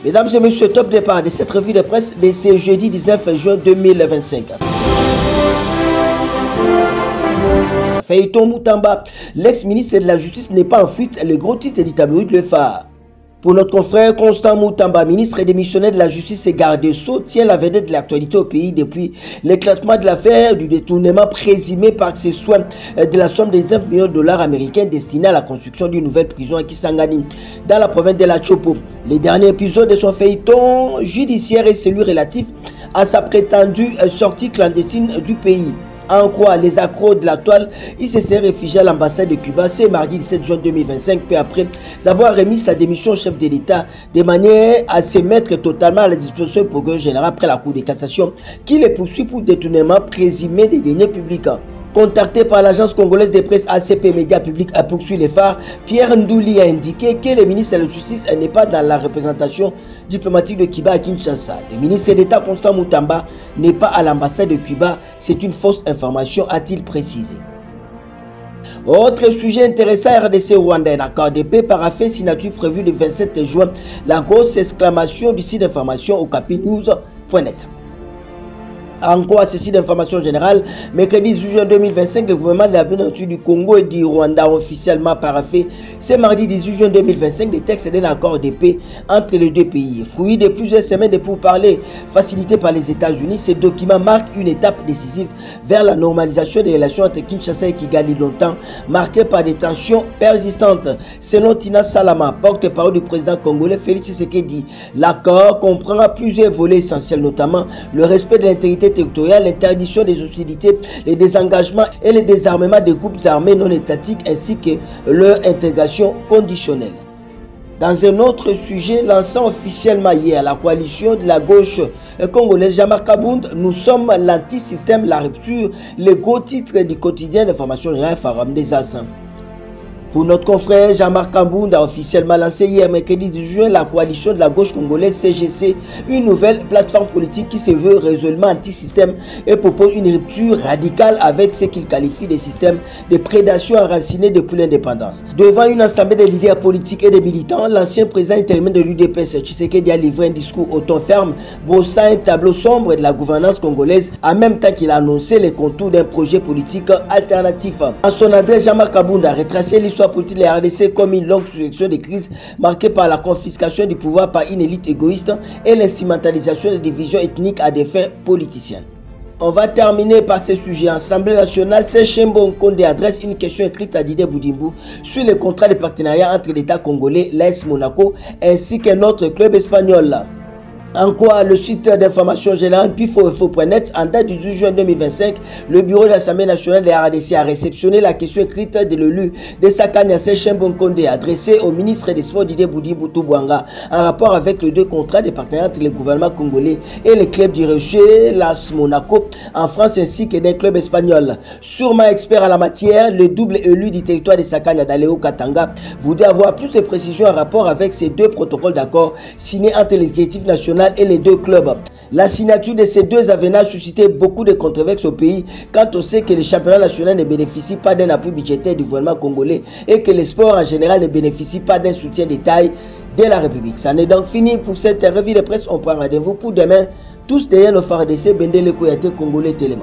Mesdames et messieurs, top départ de cette revue de presse de ce jeudi 19 juin 2025. Feuilleton Moutamba, l'ex-ministre de la Justice n'est pas en fuite, le gros titre du tabloïd Le Phare. Pour notre confrère Constant Moutamba, ministre démissionnaire de la Justice et garde des Sceaux, tient la vedette de l'actualité au pays depuis l'éclatement de l'affaire du détournement présumé par ses soins de la somme de 19 millions de dollars américains destinée à la construction d'une nouvelle prison à Kisangani, dans la province de la Chopo. Le dernier épisode de son feuilleton judiciaire est celui relatif à sa prétendue sortie clandestine du pays. En quoi les accros de la toile, il se serait réfugié à l'ambassade de Cuba ce mardi 17 juin 2025, peu après avoir remis sa démission au chef de l'État, de manière à se mettre totalement à la disposition du procureur général après la Cour de cassation qui les poursuit pour détournement présumé des deniers publics. Contacté par l'agence congolaise de presse ACP Média Public à poursuivre les phares, Pierre Ndouli a indiqué que le ministre de la Justice n'est pas dans la représentation diplomatique de Cuba à Kinshasa. Le ministre d'État Constant Moutamba n'est pas à l'ambassade de Cuba. C'est une fausse information, a-t-il précisé. Autre sujet intéressant, RDC Rwanda, un accord de paix paraphé, signature prévue le 27 juin. La grosse exclamation du site d'information au capinews.net. En quoi ceci d'information générale, mercredi 18 juin 2025, le gouvernement de la Bénin du Congo et du Rwanda ont officiellement paraphé ce mardi 18 juin 2025 les textes d'un accord de paix entre les deux pays. Fruit de plusieurs semaines de pourparlers facilités par les États-Unis, ce document marque une étape décisive vers la normalisation des relations entre Kinshasa et Kigali, longtemps marquées par des tensions persistantes. Selon Tina Salama, porte-parole du président congolais Félix Tshisekedi, l'accord comprend plusieurs volets essentiels, notamment le respect de l'intégrité territoriale, l'interdiction des hostilités, le désengagement et le désarmement des groupes armés non étatiques ainsi que leur intégration conditionnelle. Dans un autre sujet, lançant officiellement hier la coalition de la gauche congolaise Jean-Marc Kabound, nous sommes l'anti-système, la rupture, le gros titre du quotidien d'information générale Forum des Assans. Pour notre confrère Jean-Marc Kabound a officiellement lancé hier mercredi 10 juin la coalition de la gauche congolaise CGC, une nouvelle plateforme politique qui se veut résolument anti-système et propose une rupture radicale avec ce qu'il qualifie de système de prédation enraciné depuis l'indépendance. Devant une assemblée de leaders politiques et de militants, l'ancien président intérimaire de l'UDPS Tshisekedi a livré un discours au ton ferme, brossant un tableau sombre de la gouvernance congolaise en même temps qu'il a annoncé les contours d'un projet politique alternatif. En son adresse, Jean-Marc Kabound a retracé l'histoire politique de la RDC comme une longue succession de crises marquée par la confiscation du pouvoir par une élite égoïste et l'instrumentalisation des divisions ethniques à des fins politiciennes. On va terminer par ce sujet. L'Assemblée nationale, Chembo Nkonde adresse une question écrite à Didier Boudimbo sur le contrat de partenariat entre l'État congolais, l'AS Monaco, ainsi qu'un autre club espagnol. En quoi le site d'information générale pifo.net en date du 12 juin 2025, le bureau de l'Assemblée nationale de la RDC a réceptionné la question écrite de l'élu de Sakanya Chembo Nkonde adressée au ministre des Sports Didier Boudimbo Toubouanga en rapport avec les deux contrats de partenariat entre le gouvernement congolais et les clubs dirigés l'AS Monaco en France ainsi que des clubs espagnols. Sûrement expert en la matière, le double élu du territoire de Sakanya d'Aléo Katanga voudrait avoir plus de précisions en rapport avec ces deux protocoles d'accord signés entre l'exécutif national et les deux clubs. La signature de ces deux avenants a suscité beaucoup de controverses au pays quand on sait que le championnat national ne bénéficie pas d'un appui budgétaire du gouvernement congolais et que les sports en général ne bénéficient pas d'un soutien de taille de la République. Ça n'est donc fini pour cette revue de presse. On prend rendez-vous pour demain. Tous derrière nos phares d'essai, Bendele Koyate Congolais Téléma.